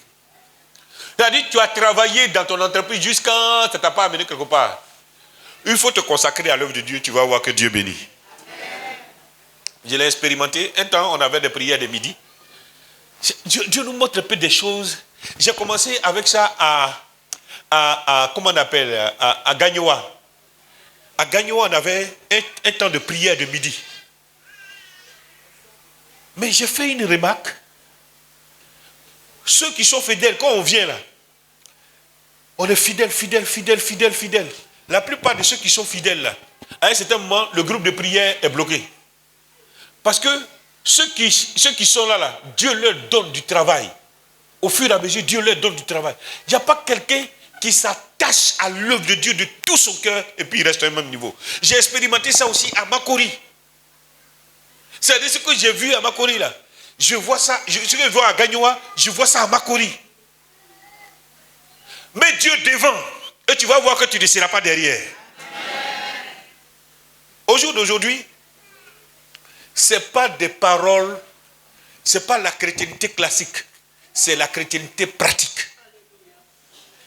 C'est-à-dire, tu as travaillé dans ton entreprise jusqu'à ça ne t'a pas amené quelque part. Il faut te consacrer à l'œuvre de Dieu, tu vas voir que Dieu bénit. Je l'ai expérimenté. Un temps, on avait des prières de midi. Dieu nous montre un peu des choses. J'ai commencé avec ça comment on appelle, à Gagnoa. À Gagnoa, on avait un temps de prière de midi. Mais j'ai fait une remarque. Ceux qui sont fidèles, quand on vient là, on est fidèles. La plupart de ceux qui sont fidèles là, à un certain moment, le groupe de prière est bloqué. Parce que ceux qui sont là, Dieu leur donne du travail. Au fur et à mesure, Dieu leur donne du travail. Il n'y a pas quelqu'un qui s'attache à l'œuvre de Dieu de tout son cœur et puis il reste au même niveau. J'ai expérimenté ça aussi à Makori. C'est-à-dire ce que j'ai vu à Makori là. Je vois ça, ce que je vois à Gagnoa, je vois ça à Makori. Mets Dieu devant et tu vas voir que tu ne seras pas derrière. Au jour d'aujourd'hui, ce n'est pas des paroles, ce n'est pas la chrétienté classique, c'est la chrétienté pratique.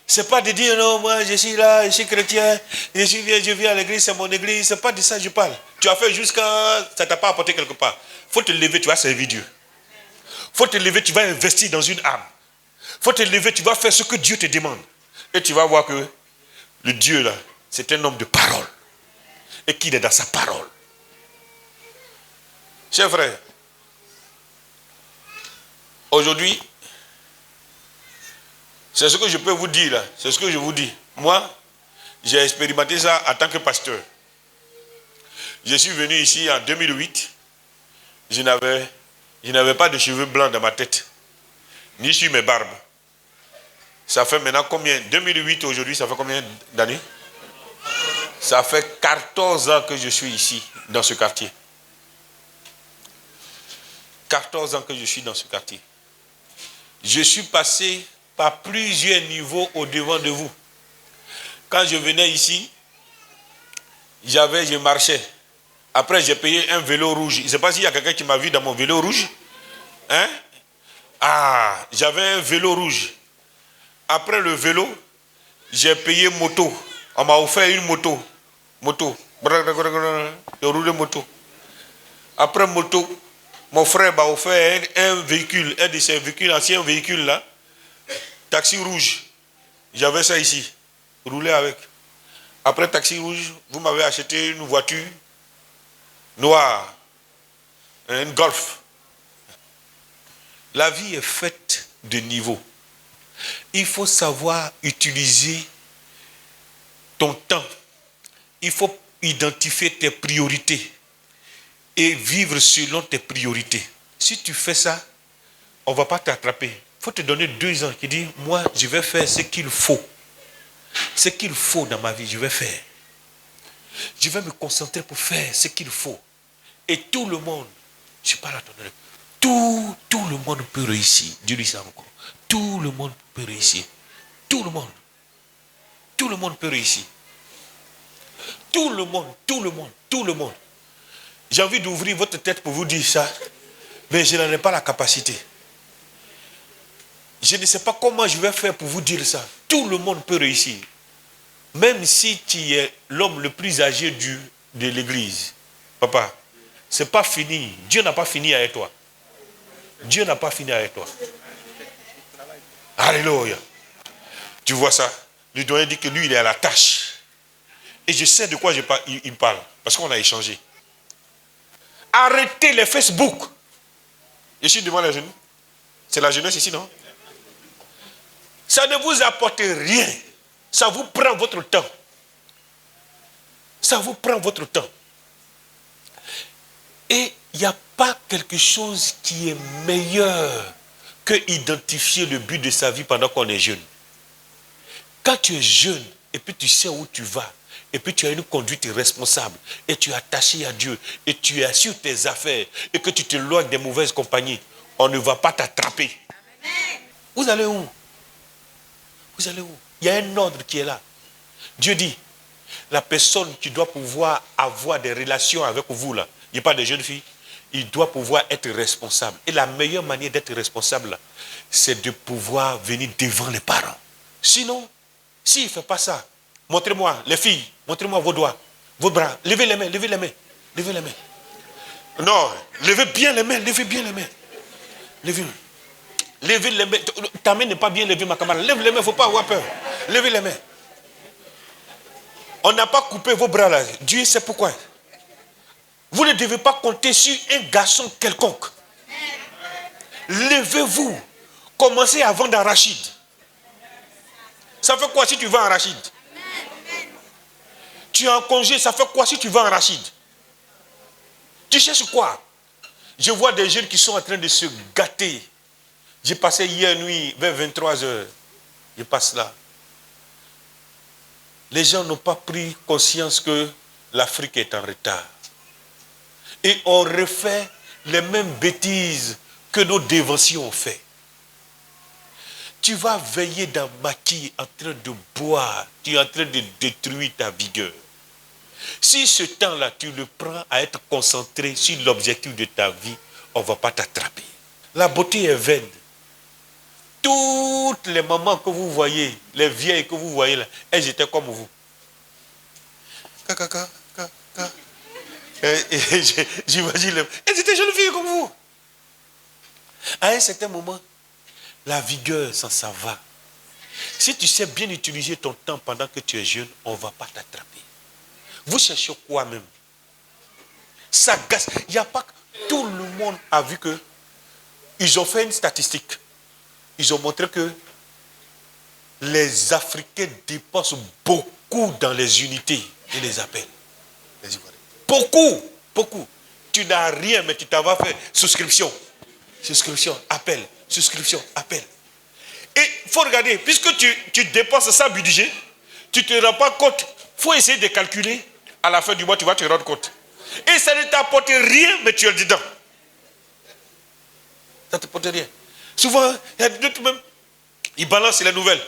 Ce n'est pas de dire non, moi je suis là, je suis chrétien, je viens à l'église, c'est mon église, ce n'est pas de ça que je parle. Tu as fait jusqu'à ça ne t'a pas apporté quelque part. Il faut te lever, tu vas servir Dieu. Il faut te lever, tu vas investir dans une âme. Il faut te lever, tu vas faire ce que Dieu te demande. Et tu vas voir que le Dieu là, c'est un homme de parole. Et qu'il est dans sa parole. Chers frères, aujourd'hui, c'est ce que je peux vous dire là. C'est ce que je vous dis. Moi, j'ai expérimenté ça en tant que pasteur. Je suis venu ici en 2008. Je n'avais pas de cheveux blancs dans ma tête. Ni sur mes barbes. Ça fait maintenant combien? 2008 aujourd'hui, ça fait combien d'années? Ça fait 14 ans que je suis ici, dans ce quartier. 14 ans que je suis dans ce quartier. Je suis passé par plusieurs niveaux au-devant de vous. Quand je venais ici, je marchais. Après, j'ai payé un vélo rouge. Je ne sais pas s'il y a quelqu'un qui m'a vu dans mon vélo rouge. Hein? Ah, j'avais un vélo rouge. Après le vélo, j'ai payé moto. On m'a offert une moto. Je roulais moto. Après moto, mon frère m'a offert un véhicule, un de ces véhicules, anciens véhicules là. Taxi rouge. J'avais ça ici. Rouler avec. Après taxi rouge, vous m'avez acheté une voiture noire. Une Golf. La vie est faite de niveaux. Il faut savoir utiliser ton temps. Il faut identifier tes priorités et vivre selon tes priorités. Si tu fais ça, on ne va pas t'attraper. Il faut te donner 2 ans qui dit, moi, je vais faire ce qu'il faut. Ce qu'il faut dans ma vie, je vais faire. Je vais me concentrer pour faire ce qu'il faut. Et tout le monde, je parle à ton honneur, tout le monde peut réussir. Dieu dit ça encore. Tout le monde peut réussir. Tout le monde. Tout le monde peut réussir. Tout le monde. J'ai envie d'ouvrir votre tête pour vous dire ça, mais je n'en ai pas la capacité. Je ne sais pas comment je vais faire pour vous dire ça. Tout le monde peut réussir. Même si tu es l'homme le plus âgé de l'église. Papa, c'est pas fini. Dieu n'a pas fini avec toi. Dieu n'a pas fini avec toi. Alléluia. Tu vois ça? Le doyen dit que lui, il est à la tâche. Et je sais de quoi il parle. Parce qu'on a échangé. Arrêtez les Facebook. Je suis devant les jeunes. C'est la jeunesse ici, non? Ça ne vous apporte rien. Ça vous prend votre temps. Ça vous prend votre temps. Et il n'y a pas quelque chose qui est meilleur que identifier le but de sa vie pendant qu'on est jeune. Quand tu es jeune, et puis tu sais où tu vas, et puis tu as une conduite responsable, et tu es attaché à Dieu, et tu es sur tes affaires, et que tu te éloignes des mauvaises compagnies, on ne va pas t'attraper. Vous allez où? Vous allez où? Il y a un ordre qui est là. Dieu dit, La personne qui doit pouvoir avoir des relations avec vous, là, il n'y a pas de jeunes filles, il doit pouvoir être responsable. Et la meilleure manière d'être responsable, c'est de pouvoir venir devant les parents. Sinon, s'il ne fait pas ça, montrez-moi, les filles, montrez-moi vos doigts, vos bras, levez les mains, levez les mains, levez les mains. Non, levez bien les mains, levez bien les mains. Levez les mains. Ta main n'est pas bien levée, ma camarade. Lève les mains, il ne faut pas avoir peur. Levez les mains. On n'a pas coupé vos bras là. Dieu sait pourquoi. Vous ne devez pas compter sur un garçon quelconque. Levez-vous. Commencez à vendre arachide. Ça fait quoi si tu vends arachide? Tu es en congé, ça fait quoi si tu vends arachide? Tu cherches quoi? Je vois des jeunes qui sont en train de se gâter. J'ai passé hier nuit vers 23h. Je passe là. Les gens n'ont pas pris conscience que l'Afrique est en retard. Et on refait les mêmes bêtises que nos dévotions ont fait. Tu vas veiller dans maquis en train de boire. Tu es en train de détruire ta vigueur. Si ce temps-là, tu le prends à être concentré sur l'objectif de ta vie, on ne va pas t'attraper. La beauté est vaine. Toutes les mamans que vous voyez, les vieilles que vous voyez là, elles étaient comme vous. J'imagine, elles étaient jeunes filles comme vous. À un certain moment, la vigueur, ça va. Si tu sais bien utiliser ton temps pendant que tu es jeune, on ne va pas t'attraper. Vous cherchez quoi même? Ça gasse. Il n'y a pas que tout le monde a vu que ils ont fait une statistique. Ils ont montré que les Africains dépensent beaucoup dans les unités et les appels. Beaucoup, beaucoup. Tu n'as rien, mais tu t'en vas faire souscription. Souscription, appel, souscription, appel. Et il faut regarder, puisque tu dépenses ça budget, tu ne te rends pas compte. Il faut essayer de calculer. À la fin du mois, tu vas te rendre compte. Et ça ne t'apporte rien, mais tu es dedans. Ça ne t'apporte rien. Souvent, il y a d'autres même, ils balancent les nouvelles.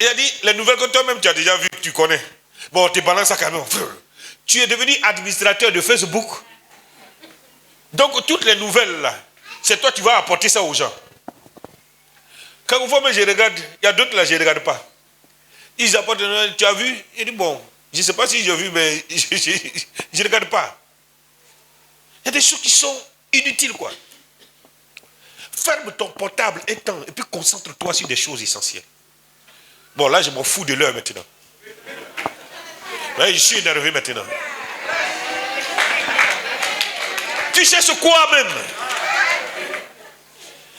Il a dit, les nouvelles que toi-même tu as déjà vues, que tu connais. Bon, tu balances ça quand même. Tu es devenu administrateur de Facebook. Donc, toutes les nouvelles là, c'est toi qui vas apporter ça aux gens. Quand moi, je regarde, il y a d'autres là, je ne regarde pas. Ils apportent, tu as vu? Il dit, bon, je ne sais pas si j'ai vu, mais je ne regarde pas. Il y a des choses qui sont inutiles, quoi. Ferme ton portable un temps et puis concentre-toi sur des choses essentielles. Bon, là, je m'en fous de l'heure maintenant. Là, je suis énervé maintenant. Tu cherches quoi même?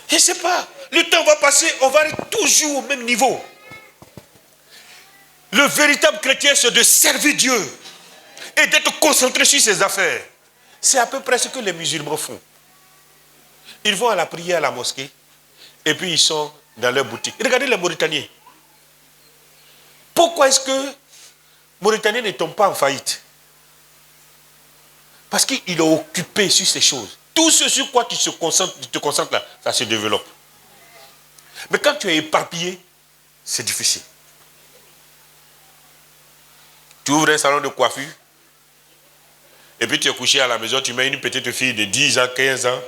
Je ne sais pas. Le temps va passer, on va être toujours au même niveau. Le véritable chrétien, c'est de servir Dieu et d'être concentré sur ses affaires. C'est à peu près ce que les musulmans font. Ils vont à la prière à la mosquée et puis ils sont dans leur boutique. Regardez les Mauritaniens. Pourquoi est-ce que les Mauritaniens ne tombent pas en faillite? Parce qu'ils ont occupé sur ces choses. Tout ce sur quoi tu te concentres là, ça se développe. Mais quand tu es éparpillé, c'est difficile. Tu ouvres un salon de coiffure et puis tu es couché à la maison, tu mets une petite fille de 10 ans, 15 ans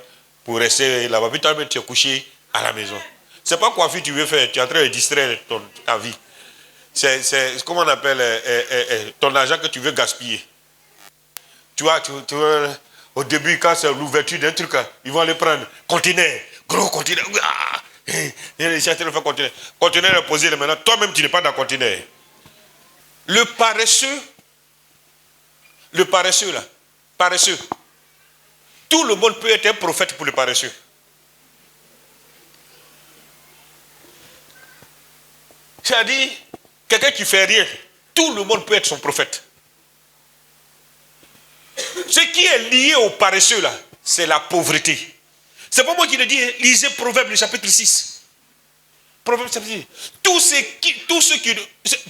pour rester là-bas. Puis toi-même, tu es couché à la maison. Ce n'est pas coiffure que tu veux faire, tu es en train de distraire ta vie. C'est comment on appelle ton argent que tu veux gaspiller. Tu vois, au début, quand c'est l'ouverture d'un truc, ils vont aller prendre conteneur, gros conteneur. Ils sont en train de faire conteneur. Conteneur est posé là maintenant. Toi-même, tu n'es pas dans le conteneur. Le paresseux là, paresseux. Tout le monde peut être un prophète pour le paresseux. C'est-à-dire, quelqu'un qui ne fait rien, tout le monde peut être son prophète. Ce qui est lié au paresseux là, c'est la pauvreté. C'est pas moi qui le dis, lisez Proverbe le chapitre 6. Proverbe chapitre 6. Tous ceux qui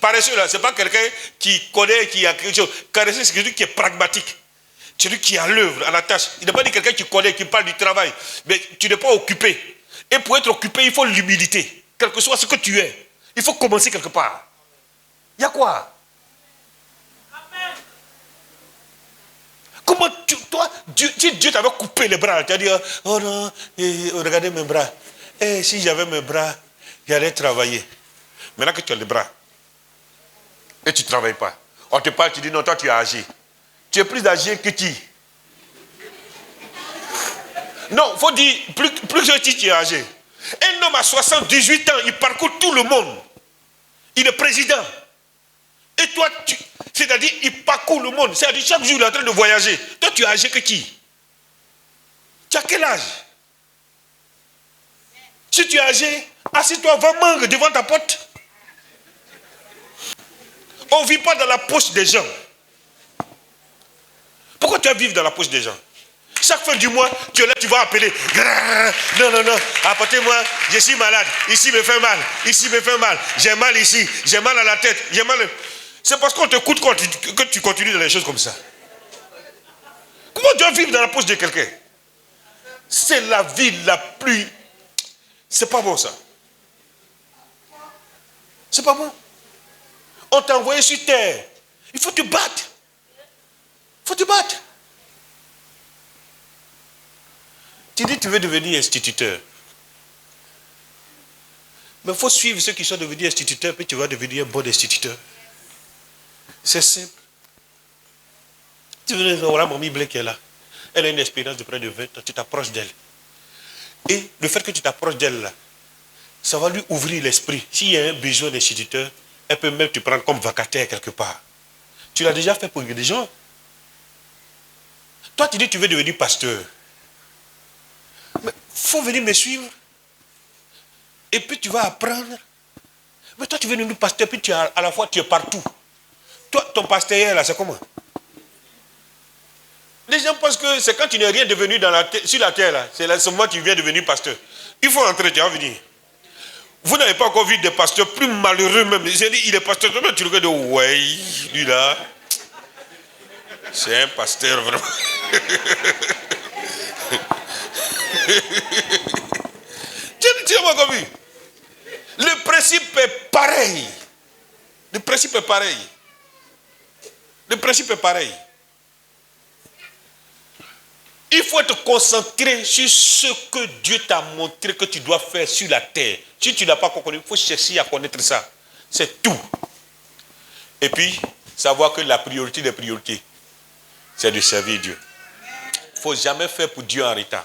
paresseux là, c'est pas quelqu'un qui connaît, qui a quelque chose. Paresseux, c'est quelqu'un qui est pragmatique. Celui qui est à l'œuvre, à la tâche. Il n'est pas dit quelqu'un qui connaît, qui parle du travail. Mais tu n'es pas occupé. Et pour être occupé, il faut l'humilité. Quel que soit ce que tu es, il faut commencer quelque part. Il y a quoi? Comment toi, si Dieu t'avait coupé les bras, tu as dit, oh non, regardez mes bras. Et si j'avais mes bras, j'allais travailler. Maintenant que tu as les bras, et tu ne travailles pas, on te parle, tu dis, non, toi tu es âgé. Tu es plus âgé que qui? Non, il faut dire, plus que tu es âgé. Un homme à 78 ans, il parcourt tout le monde. Il est président. Et toi, c'est-à-dire, il parcourt le monde. C'est-à-dire, chaque jour, il est en train de voyager. Toi, tu es âgé que qui? Tu as quel âge? Si tu es âgé, assis-toi, va manger devant ta porte. On ne vit pas dans la poche des gens. Pourquoi tu vas vivre dans la poche des gens? Chaque fin du mois, tu es là, tu vas appeler. Non, non, non, apportez-moi, je suis malade. Ici me fait mal, ici me fait mal. J'ai mal ici, j'ai mal à la tête, j'ai mal. C'est parce qu'on te coûte que tu continues dans les choses comme ça. Comment tu vas vivre dans la poche de quelqu'un? C'est la vie la plus... C'est pas bon ça. C'est pas bon. On t'a envoyé sur terre. Il faut te battre. Il faut te battre. Tu dis que tu veux devenir instituteur. Mais il faut suivre ceux qui sont devenus instituteurs, puis tu vas devenir un bon instituteur. C'est simple. Tu veux dire, voilà Mamie Blé qui est là. Elle a une expérience de près de 20 ans, tu t'approches d'elle. Et le fait que tu t'approches d'elle là, ça va lui ouvrir l'esprit. S'il y a un besoin d'instituteur, elle peut même te prendre comme vacataire quelque part. Tu l'as déjà fait pour des gens. Toi, tu dis que tu veux devenir pasteur. Mais il faut venir me suivre. Et puis tu vas apprendre. Mais toi, tu veux devenir pasteur, puis à la fois tu es partout. Toi, ton pasteur là, c'est comment? Les gens pensent que c'est quand tu n'es rien devenu sur la terre là. C'est là seulement tu viens devenir pasteur. Il faut entrer, tu vas venir. Vous n'avez pas encore vu des pasteurs plus malheureux même. J'ai dit, il est pasteur. Tu regardes, ouais, lui là. C'est un pasteur vraiment. Tu n'as pas encore vu? Le principe est pareil. Le principe est pareil. Le principe est pareil. Il faut être concentré sur ce que Dieu t'a montré que tu dois faire sur la terre. Si tu n'as pas compris, il faut chercher à connaître ça. C'est tout. Et puis, savoir que la priorité des priorités, c'est de servir Dieu. Il ne faut jamais faire pour Dieu en retard.